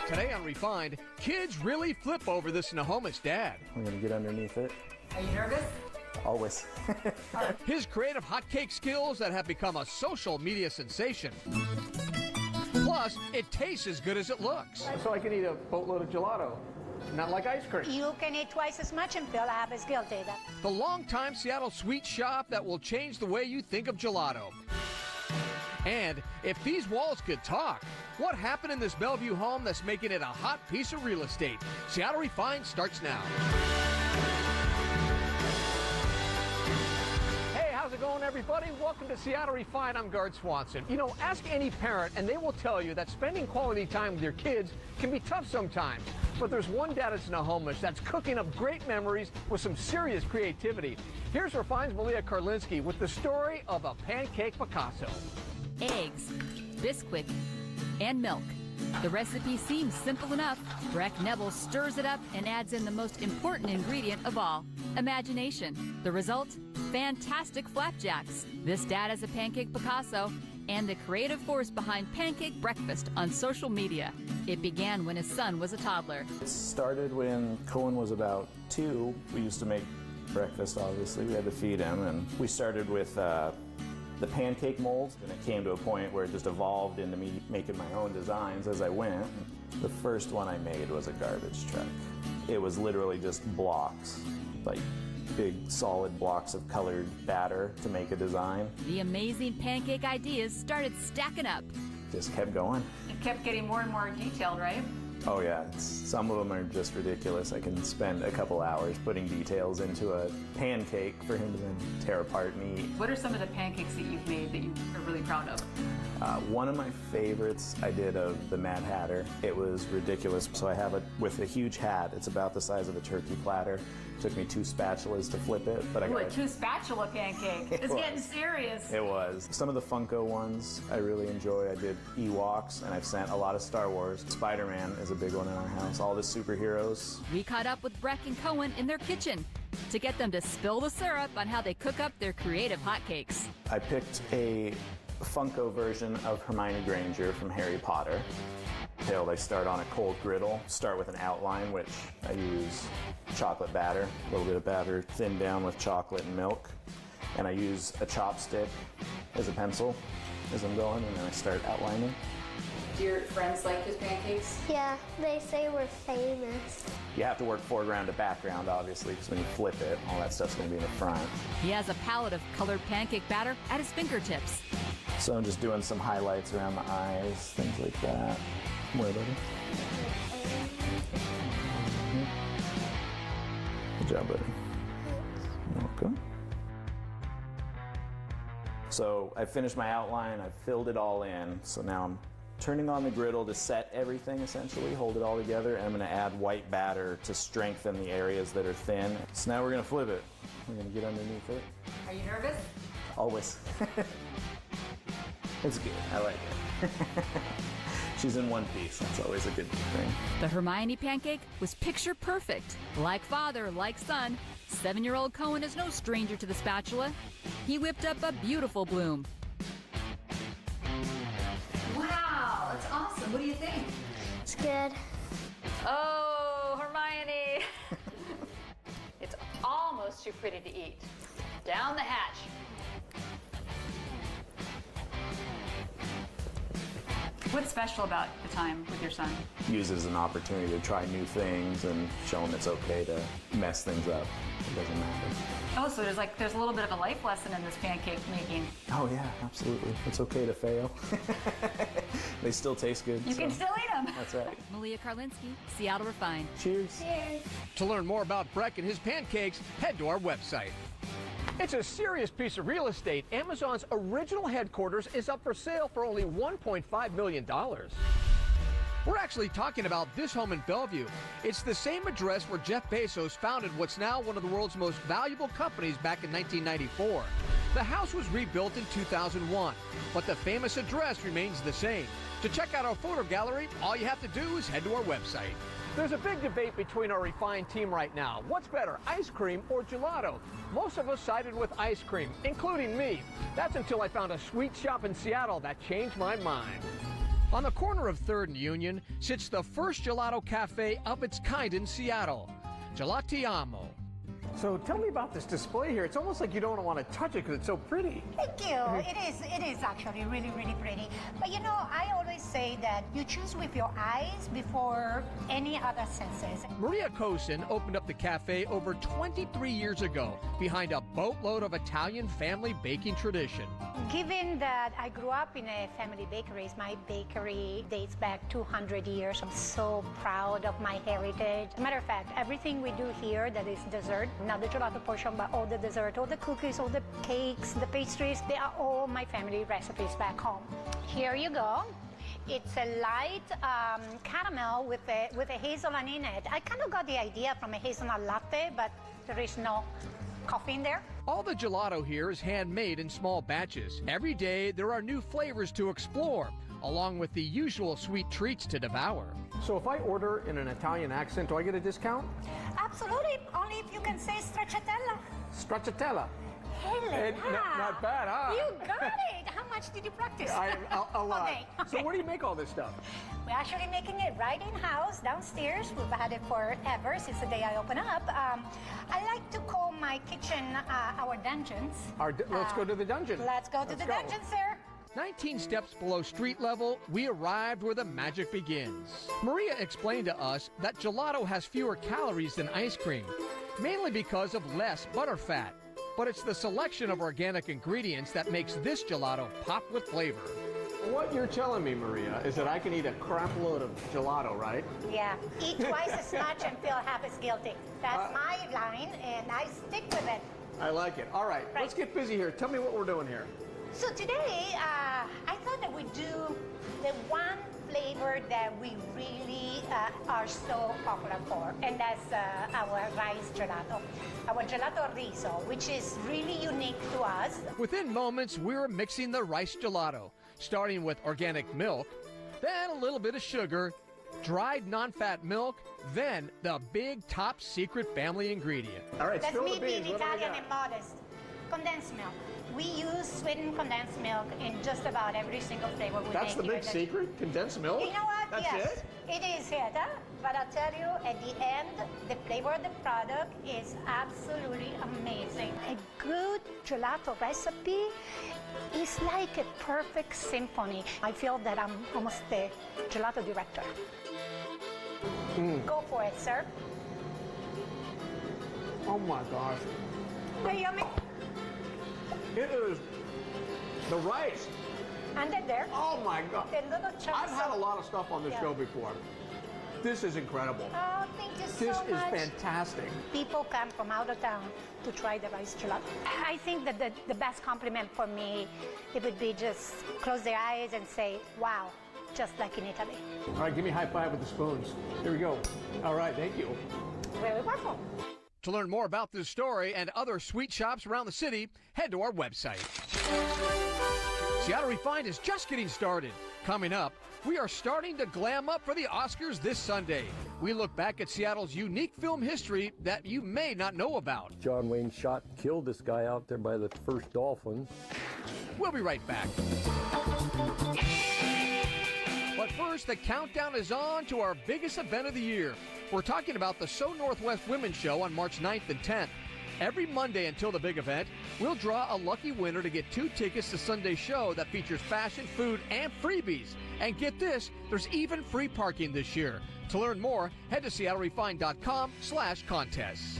Today on Refined, kids really flip over this Nahomish dad. I'm gonna get underneath it. Are you nervous? Always. His creative hotcake skills that have become a social media sensation. Plus, it tastes as good as it looks. So I can eat a boatload of gelato, not like ice cream. You can eat twice as much and feel half as guilty. The longtime Seattle sweet shop that will change the way you think of gelato. And if these walls could talk, what happened in this Bellevue home that's making it a hot piece of real estate? Seattle Refined starts now. Hey, how's it going, everybody? Welcome to Seattle Refined. I'm Gard Swanson. You know, ask any parent and they will tell you that spending quality time with your kids can be tough sometimes. But there's one dad at Nahomish that's cooking up great memories with some serious creativity. Here's Refined's Malia Karlinski with the story of a Pancake Picasso. Eggs, biscuit, and milk. The recipe seems simple enough. Breck Neville stirs it up and adds in the most important ingredient of all, imagination. The result? Fantastic flapjacks. This dad is a Pancake Picasso and the creative force behind Pancake Breakfast on social media. It began when his son was a toddler. It started when Cohen was about 2. We used to make breakfast, obviously. We had to feed him, and we started with the pancake molds, and it came to a point where it just evolved into me making my own designs as I went. The first one I made was a garbage truck. It was literally just blocks, like big solid blocks of colored batter to make a design. The amazing pancake ideas started stacking up. Just kept going. It kept getting more and more detailed, right? Oh yeah, some of them are just ridiculous. I can spend a couple hours putting details into a pancake for him to then tear apart and eat. What are some of the pancakes that you've made that you are really proud of? One of my favorites I did of the Mad Hatter. It was ridiculous. So I have it with a huge hat. It's about the size of a turkey platter. It took me 2 spatulas to flip it, but I got a 2 spatula pancake. It's getting serious. It was. Some of the Funko ones I really enjoy. I did Ewoks, and I've sent a lot of Star Wars. Spider-Man is a big one in our house. All the superheroes. We caught up with Breck and Cohen in their kitchen to get them to spill the syrup on how they cook up their creative hotcakes. I picked a Funko version of Hermione Granger from Harry Potter. I start on a cold griddle, start with an outline, which I use chocolate batter, a little bit of batter thinned down with chocolate and milk, and I use a chopstick as a pencil as I'm going, and then I start outlining. Do your friends like his pancakes? Yeah, they say we're famous. You have to work foreground to background, obviously, because when you flip it, all that stuff's going to be in the front. He has a palette of colored pancake batter at his fingertips. So I'm just doing some highlights around the eyes, things like that. More, buddy. Good job, buddy. Welcome. So I finished my outline, I've filled it all in, so now I'm turning on the griddle to set everything, essentially, hold it all together, and I'm going to add white batter to strengthen the areas that are thin. So now we're going to flip it. We're going to get underneath it. Are you nervous? Always. It's good. I like it. She's in one piece. That's always a good thing. The Hermione pancake was picture perfect. Like father, like son, 7-year-old Cohen is no stranger to the spatula. He whipped up a beautiful bloom. Wow, that's awesome. What do you think? It's good. Oh, Hermione. It's almost too pretty to eat. Down the hatch. What's special about the time with your son? Use it as an opportunity to try new things and show him it's okay to mess things up. It doesn't matter. Oh, so there's a little bit of a life lesson in this pancake making. Oh yeah, absolutely. It's okay to fail. They still taste good. You can still eat them. That's right. Malia Karlinski, Seattle Refined. Cheers. Cheers. To learn more about Breck and his pancakes, head to our website. It's a serious piece of real estate. Amazon's original headquarters is up for sale for only $1.5 million. We're actually talking about this home in Bellevue. It's the same address where Jeff Bezos founded what's now one of the world's most valuable companies back in 1994. The house was rebuilt in 2001, but the famous address remains the same. To check out our photo gallery, all you have to do is head to our website. There's a big debate between our Refined team right now. What's better, ice cream or gelato? Most of us sided with ice cream, including me. That's until I found a sweet shop in Seattle that changed my mind. On the corner of 3rd and Union sits the first gelato cafe of its kind in Seattle, Gelatiamo. So tell me about this display here. It's almost like you don't want to touch it because it's so pretty. Thank you. It is actually really, really pretty. But you know, I always say that you choose with your eyes before any other senses. Maria Cosin opened up the cafe over 23 years ago behind a boatload of Italian family baking tradition. Given that I grew up in a family bakery, my bakery dates back 200 years. I'm so proud of my heritage. Matter of fact, everything we do here that is dessert, not the gelato portion, but all the dessert, all the cookies, all the cakes, the pastries, they are all my family recipes back home. Here you go. It's a light caramel with a hazelnut in it. I kind of got the idea from a hazelnut latte, but there is no coffee in there. All the gelato here is handmade in small batches. Every day there are new flavors to explore, along with the usual sweet treats to devour. So if I order in an Italian accent, do I get a discount? Absolutely, only if you can say stracciatella. Stracciatella. Hey, Not bad, huh? You got it. How much did you practice? A lot. Okay. So where do you make all this stuff? We're actually making it right in-house, downstairs. We've had it forever, since the day I opened up. I like to call my kitchen our dungeons. Let's go to the dungeon. Let's go to the dungeon, sir. 19 steps below street level, we arrived where the magic begins. Maria explained to us that gelato has fewer calories than ice cream, mainly because of less butterfat. But it's the selection of organic ingredients that makes this gelato pop with flavor. What you're telling me, Maria, is that I can eat a crap load of gelato, right? Yeah, eat twice as much and feel half as guilty. That's my line, and I stick with it. I like it. All right, let's get busy here. Tell me what we're doing here. So today, I thought that we'd do the one flavor that we really are so popular for, and that's our rice gelato. Our gelato riso, which is really unique to us. Within moments, we're mixing the rice gelato, starting with organic milk, then a little bit of sugar, dried non-fat milk, then the big top secret family ingredient. All right, That's spill me the beans. being What do we Italian got? and modest. Condensed milk. We use sweetened condensed milk in just about every single flavor we That's make. the big secret? Condensed milk? You know what? That's Yes, it is here. But I'll tell you, at the end, the flavor of the product is absolutely amazing. A good gelato recipe is like a perfect symphony. I feel that I'm almost the gelato director. Go for it, sir. Oh my gosh. Very yummy. It is the rice. And then there, Oh my God. the little chunks I've had a of- lot of stuff on this Yeah. show before. This is incredible. Oh, thank you so This much. is fantastic. People come from out of town to try the rice gelato. I think that the best compliment for me, it would be just close their eyes and say, wow, just like in Italy. All right, give me a high five with the spoons. Here we go. All right, thank you. Very welcome. To learn more about this story and other sweet shops around the city, head to our website. Seattle Refined is just getting started. Coming up, we are starting to glam up for the Oscars this Sunday. We look back at Seattle's unique film history that you may not know about. John Wayne shot and killed this guy out there by the first dolphin. We'll be right back. But first, the countdown is on to our biggest event of the year. We're talking about the So Northwest Women's Show on March 9th and 10th. Every Monday until the big event, we'll draw a lucky winner to get 2 tickets to Sunday's show that features fashion, food, and freebies. And get this, there's even free parking this year. To learn more, head to seattlerefined.com/contests.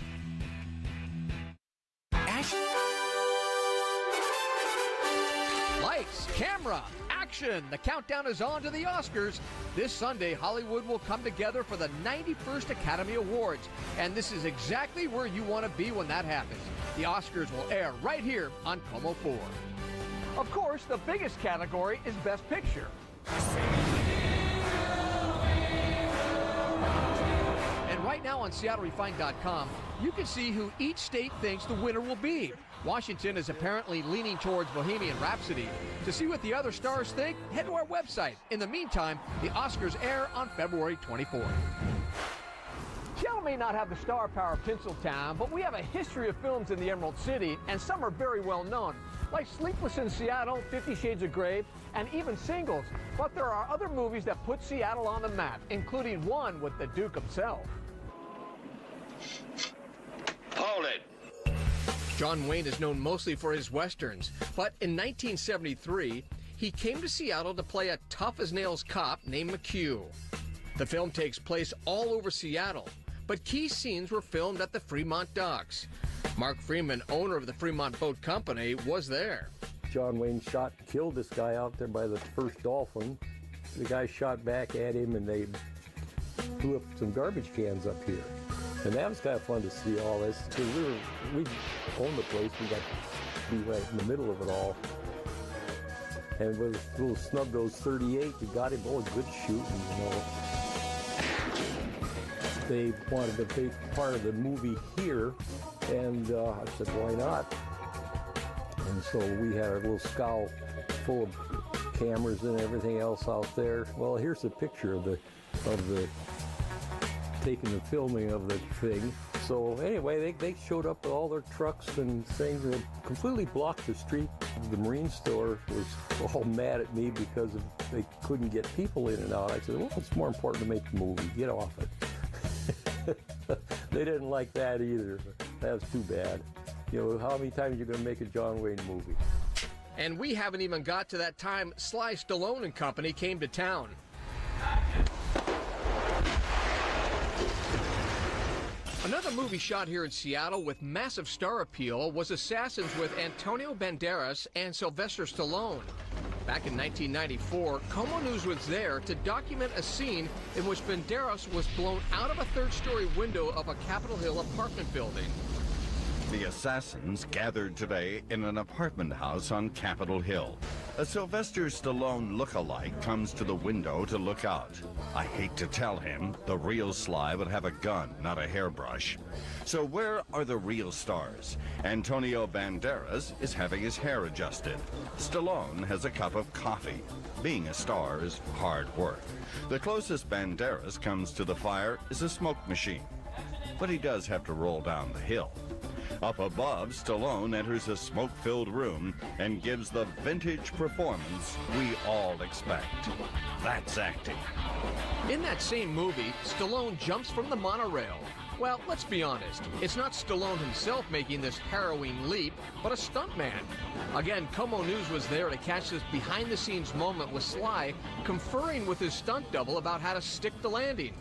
Lights, camera, action! The countdown is on to the Oscars. This Sunday, Hollywood will come together for the 91st Academy Awards. And this is exactly where you want to be when that happens. The Oscars will air right here on Como 4. Of course, the biggest category is Best Picture. And right now on SeattleRefined.com, you can see who each state thinks the winner will be. Washington is apparently leaning towards Bohemian Rhapsody. To see what the other stars think, head to our website. In the meantime, the Oscars air on February 24th. Seattle may not have the star power of Tinseltown, but we have a history of films in the Emerald City, and some are very well known. like Sleepless in Seattle, 50 Shades of Grey, and even singles. But there are other movies that put Seattle on the map, including one with the Duke himself. Hold it. John Wayne is known mostly for his westerns, but in 1973, he came to Seattle to play a tough-as-nails cop named McHugh. The film takes place all over Seattle, but key scenes were filmed at the Fremont docks. Mark Freeman, owner of the Fremont Boat Company, was there. John Wayne shot and killed this guy out there by the first dolphin. The guy shot back at him, and they threw up some garbage cans up here. And that was kind of fun to see all this, because we owned the place. We got to be right in the middle of it all. And with a little snub nose 38, we got him. Oh, good shooting, you know. They wanted to be part of the movie here, and I said, why not? And so we had our little scow full of cameras and everything else out there. Well, here's a picture of the taking the filming of the thing. So anyway, they showed up with all their trucks and things, and completely blocked the street. The Marine store was all mad at me because they couldn't get people in and out. I said, well, it's more important to make the movie. Get off it. They didn't like that either. That was too bad. You know, how many times are you going to make a John Wayne movie? And we haven't even got to that time Sly Stallone and company came to town. Another movie shot here in Seattle with massive star appeal was Assassins with Antonio Banderas and Sylvester Stallone. Back in 1994, Como News was there to document a scene in which Banderas was blown out of a third-story window of a Capitol Hill apartment building. The assassins gathered today in an apartment house on Capitol Hill. A Sylvester Stallone look-alike comes to the window to look out. I hate to tell him, the real Sly would have a gun, not a hairbrush. So where are the real stars? Antonio Banderas is having his hair adjusted. Stallone has a cup of coffee. Being a star is hard work. The closest Banderas comes to the fire is a smoke machine. But he does have to roll down the hill. Up above, Stallone enters a smoke-filled room and gives the vintage performance we all expect. That's acting. In that same movie, Stallone jumps from the monorail. Well, let's be honest, it's not Stallone himself making this harrowing leap, but a stuntman. Again, Como News was there to catch this behind-the-scenes moment with Sly conferring with his stunt double about how to stick the landing.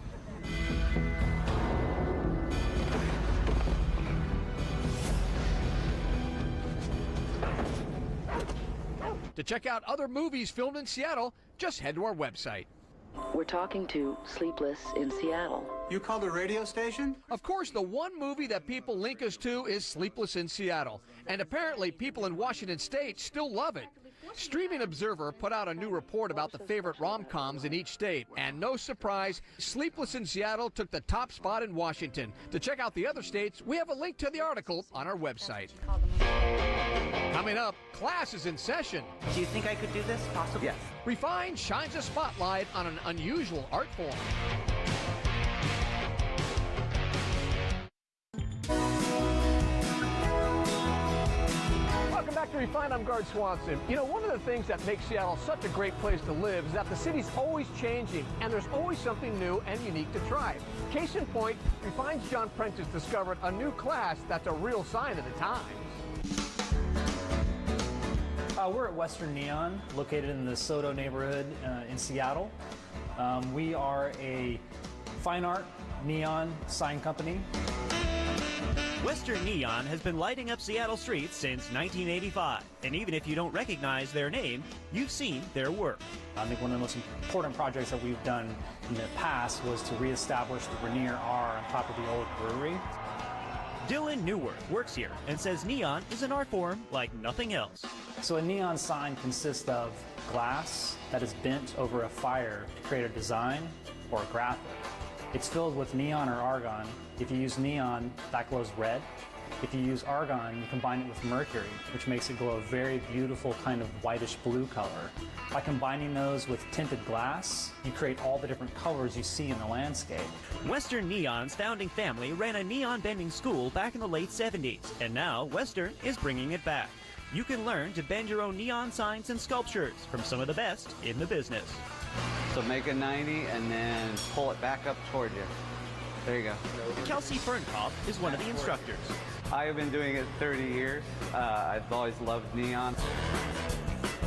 To check out other movies filmed in Seattle, just head to our website. We're talking to Sleepless in Seattle. You called a radio station? Of course, the one movie that people link us to is Sleepless in Seattle. And apparently people in Washington State still love it. Streaming Observer put out a new report about the favorite rom-coms in each state. And no surprise, Sleepless in Seattle took the top spot in Washington. To check out the other states, we have a link to the article on our website. Coming up, class is in session. Do you think I could do this, possibly? Yes. Refined shines a spotlight on an unusual art form. Welcome back to Refined. I'm Guard Swanson. You know, one of the things that makes Seattle such a great place to live is that the city's always changing, and there's always something new and unique to try. Case in point, Refined's John Prentice discovered a new class that's a real sign of the times. We're at Western Neon, located in the Soto neighborhood in Seattle. We are a fine art neon sign company. Western Neon has been lighting up Seattle streets since 1985. And even if you don't recognize their name, you've seen their work. I think one of the most important projects that we've done in the past was to reestablish the Rainier R on top of the old brewery. Dylan Newworth works here and says neon is an art form like nothing else. So a neon sign consists of glass that is bent over a fire to create a design or a graphic. It's filled with neon or argon. If you use neon, that glows red. If you use argon, you combine it with mercury, which makes it glow a very beautiful kind of whitish blue color. By combining those with tinted glass, you create all the different colors you see in the landscape. Western Neon's founding family ran a neon bending school back in the late 70s, and now Western is bringing it back. you can learn to bend your own neon signs and sculptures from some of the best in the business. So make a 90 and then pull it back up toward you. There you go. Kelsey Fernkopf is one of the instructors. I have been doing it 30 years. I've always loved neon.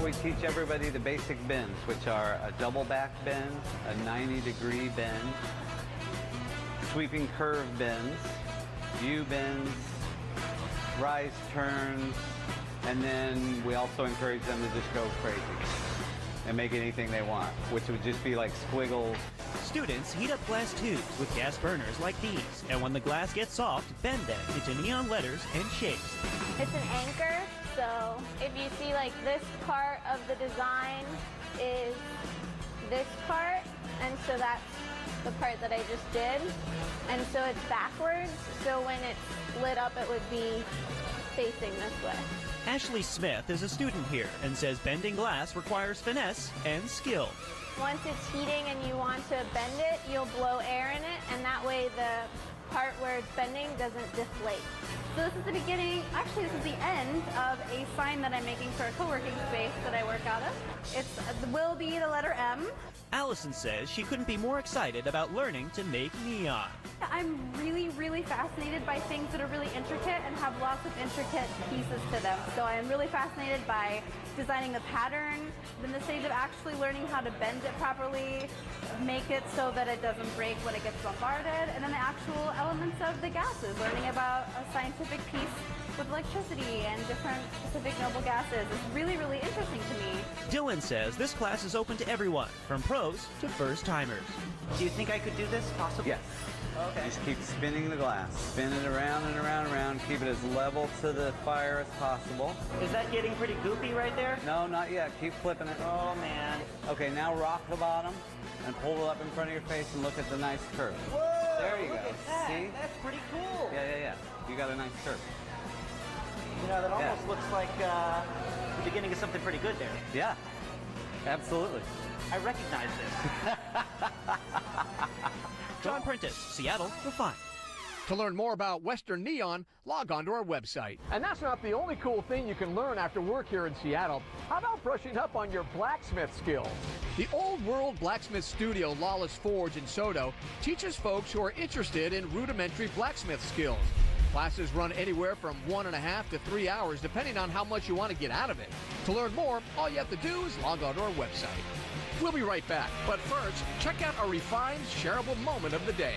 We teach everybody the basic bends, which are a double back bend, a 90-degree bend, sweeping curve bends, U-bends, rise turns, and then we also encourage them to just go crazy and make anything they want, which would just be like squiggles. Students heat up glass tubes with gas burners like these, and when the glass gets soft, bend them into neon letters and shapes. It's an anchor, so if you see like this part of the design is this part, and so that's the part that I just did, and so it's backwards, so when it's lit up it would be facing this way. Ashley Smith is a student here and says bending glass requires finesse and skill. Once it's heating and you want to bend it, you'll blow air in it, and that way the part where it's bending doesn't deflate. So this is the beginning, actually this is the end of a sign that I'm making for a co-working space that I work out of. It will be the letter M. Allison says she couldn't be more excited about learning to make neon. I'm really fascinated by things that are really intricate and have lots of intricate pieces to them. So I am really fascinated by designing the pattern, then the stage of actually learning how to bend it properly, make it so that it doesn't break when it gets bombarded, and then the actual elements of the gases, learning about a scientific piece with electricity and different specific noble gases. It's really interesting to me. Dylan says this class is open to everyone, from pros to first-timers. Do you think I could do this possibly? Yes. Okay. Just keep spinning the glass. Spin it around and around and around. Keep it as level to the fire as possible. Is that getting pretty goopy right there? No, not yet. Keep flipping it. Oh, man. Okay, now rock the bottom and hold it up in front of your face and look at the nice curve. Whoa! There you go. Look at that. See? That's pretty cool. Yeah. You got a nice curve. You know, that almost looks like the beginning of something pretty good there. Yeah, absolutely. I recognize this. John Prentice, Seattle, Refine. To learn more about Western Neon, log on to our website. And that's not the only cool thing you can learn after work here in Seattle. How about brushing up on your blacksmith skills? The Old World Blacksmith Studio Lawless Forge in Soto teaches folks who are interested in rudimentary blacksmith skills. Classes run anywhere from 1.5 to 3 hours, depending on how much you want to get out of it. To learn more, all you have to do is log on to our website. We'll be right back, but first, check out our refined, shareable moment of the day.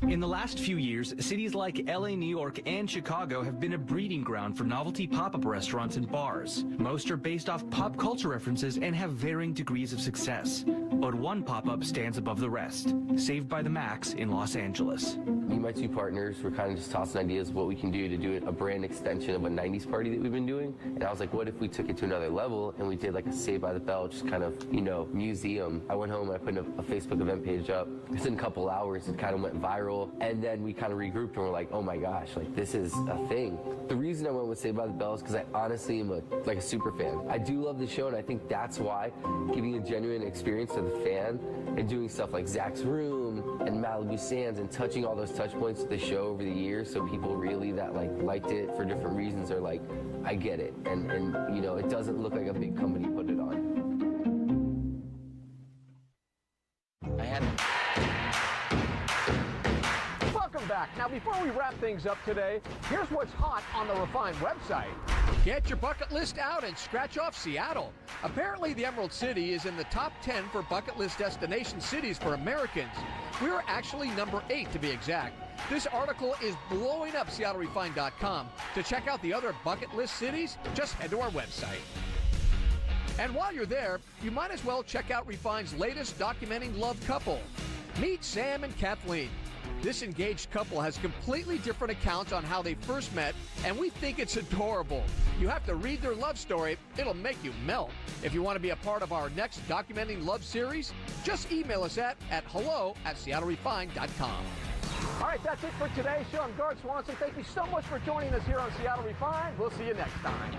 In the last few years, cities like LA, New York, and Chicago have been a breeding ground for novelty pop-up restaurants and bars. Most are based off pop culture references and have varying degrees of success. But one pop-up stands above the rest, Saved by the Max in Los Angeles. Me and my two partners were kind of just tossing ideas of what we can do to do a brand extension of a 90s party that we've been doing. And I was like, what if we took it to another level and we did like a Saved by the Bell, just kind of, museum. I went home and I put a Facebook event page up. Within a couple hours, it kind of went viral. And then we kind of regrouped and we're like, oh my gosh, like this is a thing. The reason I went with Saved by the Bell is because I honestly am a super fan. I do love the show, and I think that's why giving a genuine experience to the fan and doing stuff like Zach's Room and Malibu Sands and touching all those touch points of the show over the years, so people really that liked it for different reasons are like, I get it. And it doesn't look like a big company put it on. Back. Now, before we wrap things up today, here's what's hot on the Refine website. Get your bucket list out and scratch off Seattle. Apparently, the Emerald City is in the top 10 for bucket list destination cities for Americans. We're actually number 8 to be exact. This article is blowing up SeattleRefine.com. To check out the other bucket list cities, just head to our website. And while you're there, you might as well check out Refine's latest documenting love couple. Meet Sam and Kathleen. This engaged couple has completely different accounts on how they first met, and we think it's adorable. You have to read their love story. It'll make you melt. If you want to be a part of our next Documenting Love series, just email us at hello@SeattleRefine.com. All right, that's it for today's show. I'm Gard Swanson. Thank you so much for joining us here on Seattle Refined. We'll see you next time.